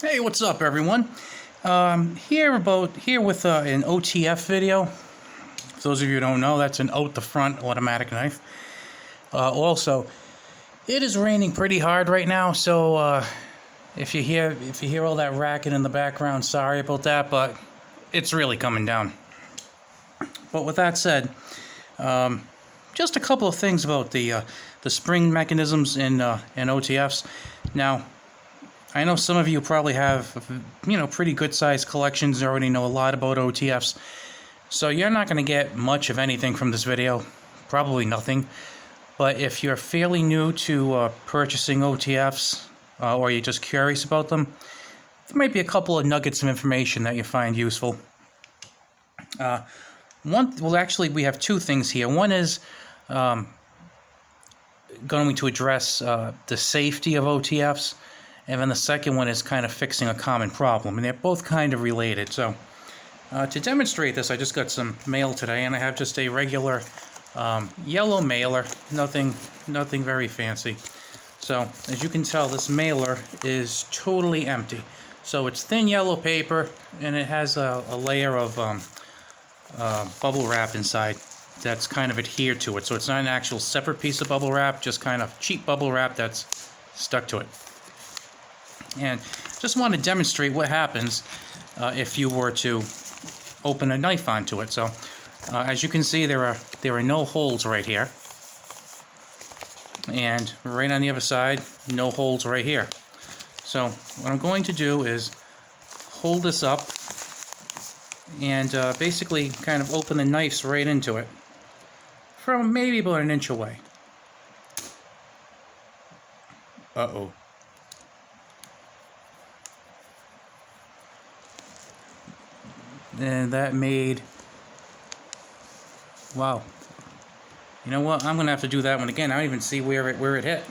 Hey, what's up, everyone? Here with an OTF video. For those of you who don't know, that's an out the front automatic knife. Also, it is raining pretty hard right now, so if you hear all that racket in the background, sorry about that, but it's really coming down. But with that said, just a couple of things about the spring mechanisms in OTFs. Now, I know some of you probably have, pretty good sized collections and already know a lot about OTFs. So you're not going to get much of anything from this video, probably nothing. But if you're fairly new to purchasing OTFs, or you're just curious about them, there might be a couple of nuggets of information that you find useful. Actually, we have two things here. One is going to address the safety of OTFs. And then the second one is kind of fixing a common problem, and they're both kind of related. So to demonstrate this, I just got some mail today, and I have just a regular yellow mailer, nothing very fancy. So as you can tell, this mailer is totally empty. So it's thin yellow paper, and it has a layer of bubble wrap inside that's kind of adhered to it. So it's not an actual separate piece of bubble wrap, just kind of cheap bubble wrap that's stuck to it. And just want to demonstrate what happens if you were to open a knife onto it. So as you can see, there are no holes right here, and right on the other side, no holes right here. So what I'm going to do is hold this up and basically kind of open the knives right into it from maybe about an inch away. Uh-oh. And that made, wow. You know what? I'm gonna have to do that one again. I don't even see where it hit.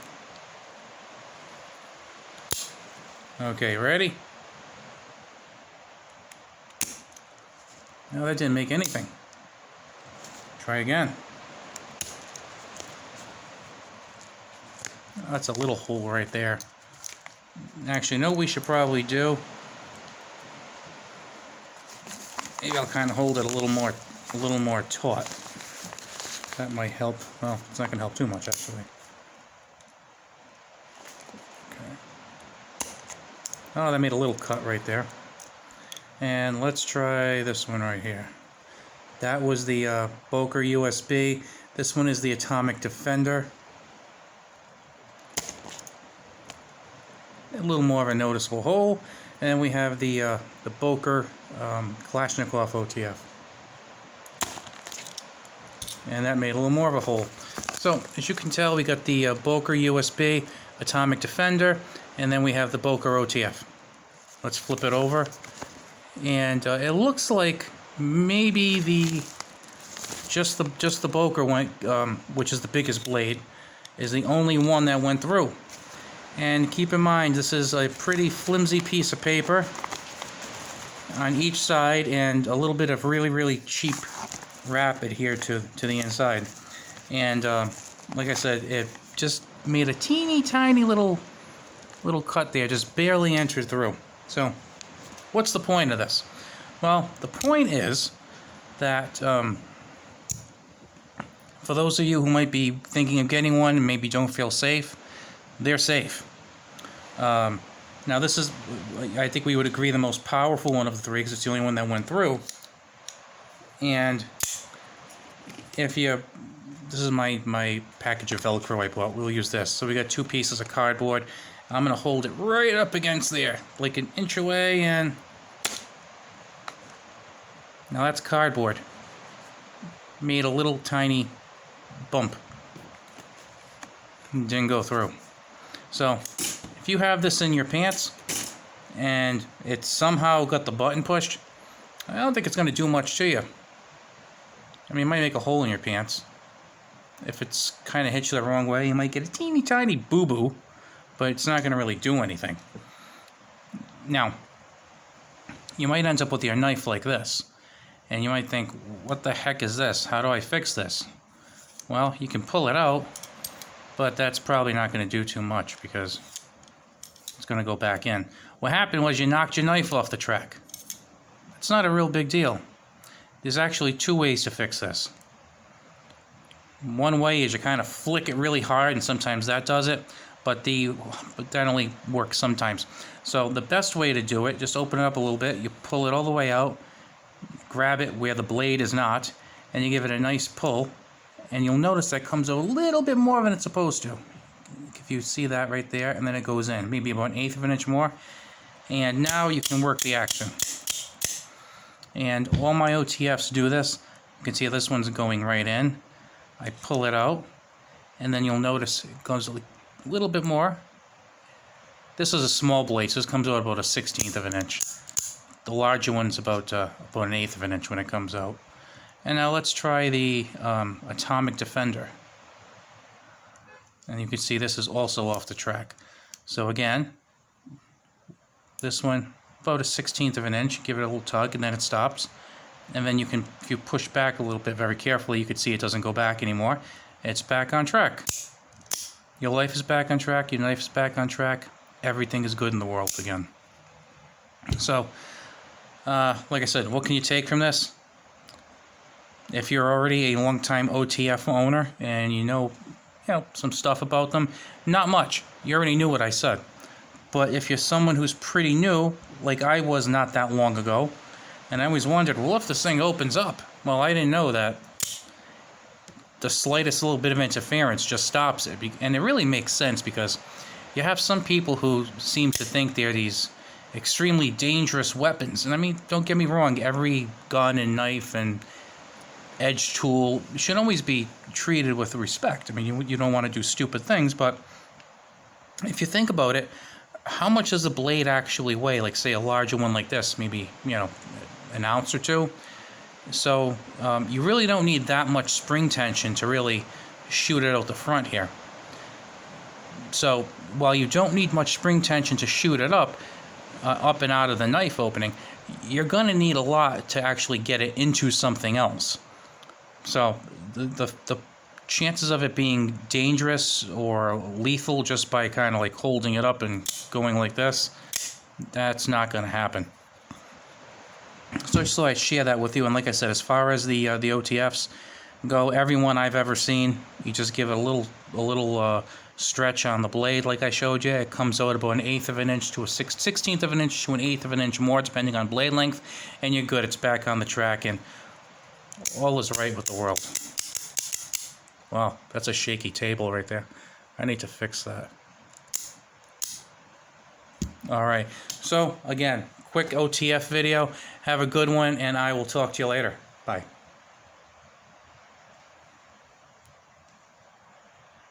Okay, ready? No, that didn't make anything. Try again. That's a little hole right there. Actually, you know what we should probably do? Maybe I'll kind of hold it a little more taut. That might help. Well, it's not going to help too much, actually. Okay. Oh, that made a little cut right there. And let's try this one right here. That was the Boker USB. This one is the Atomic Defender. A little more of a noticeable hole. And we have the Boker Kalashnikov OTF. And that made a little more of a hole. So, as you can tell, we got the Boker USB Atomic Defender, and then we have the Boker OTF. Let's flip it over. And it looks like maybe just the Boker went, which is the biggest blade, is the only one that went through. And keep in mind, this is a pretty flimsy piece of paper on each side, and a little bit of really cheap wrap adhered to the inside. And like I said, it just made a teeny tiny little cut there, just barely entered through. So what's the point of this? Well, the point is that for those of you who might be thinking of getting one and maybe don't feel safe, they're safe. Now this is, I think we would agree, the most powerful one of the three, because it's the only one that went through. And if you, this is my package of Velcro I bought. We'll use this. So we got two pieces of cardboard. I'm going to hold it right up against there, like an inch away, and now that's cardboard. Made a little tiny bump. Didn't go through. So if you have this in your pants and it somehow got the button pushed, I don't think it's going to do much to you. I mean, it might make a hole in your pants. If it's kind of hit you the wrong way, you might get a teeny tiny boo-boo, but it's not going to really do anything. Now, you might end up with your knife like this, and you might think, what the heck is this? How do I fix this? Well, you can pull it out, but that's probably not going to do too much, because It's going to go back in. What happened was you knocked your knife off the track. It's not a real big deal. There's actually two ways to fix this. One way is you kind of flick it really hard, and sometimes that does it, but that only works sometimes. So the best way to do it, just open it up a little bit, you pull it all the way out, grab it where the blade is not, and you give it a nice pull, and you'll notice that comes out a little bit more than it's supposed to. If you see that right there, and then it goes in, maybe about 1/8 of an inch more, and now you can work the action. And all my OTFs do this. You can see this one's going right in. I pull it out, and then you'll notice it goes a little bit more. This is a small blade, so this comes out about 1/16 of an inch. The larger one's about 1/8 of an inch when it comes out. And now let's try the Atomic Defender. And you can see this is also off the track. So again, this one about 1/16 of an inch. Give it a little tug, and then it stops. And then you can, if you push back a little bit very carefully, you can see it doesn't go back anymore. It's back on track. Your life is back on track. Your knife is back on track. Everything is good in the world again. So, like I said, what can you take from this? If you're already a long-time OTF owner and you know some stuff about them, not much. You already knew what I said. But if you're someone who's pretty new, like I was not that long ago, and I always wondered, well, if this thing opens up, well, I didn't know that the slightest little bit of interference just stops it. And it really makes sense, because you have some people who seem to think they're these extremely dangerous weapons. And I mean, don't get me wrong, every gun and knife and edge tool should always be treated with respect. I mean, you don't want to do stupid things, but if you think about it, how much does a blade actually weigh? Like, say, a larger one like this, maybe, an ounce or two. So you really don't need that much spring tension to really shoot it out the front here. So while you don't need much spring tension to shoot it up and out of the knife opening, you're going to need a lot to actually get it into something else. So the chances of it being dangerous or lethal just by kind of like holding it up and going like this, that's not going to happen. So just thought I'd share that with you. And like I said, as far as the OTFs go, every one I've ever seen, you just give it a little stretch on the blade like I showed you. It comes out about 1/8 of an inch to 1/16 of an inch to 1/8 of an inch more, depending on blade length, and you're good. It's back on the track, and all is right with the world. Wow, that's a shaky table right there. I need to fix that. All right, so again, quick OTF video. Have a good one, and I will talk to you later. Bye.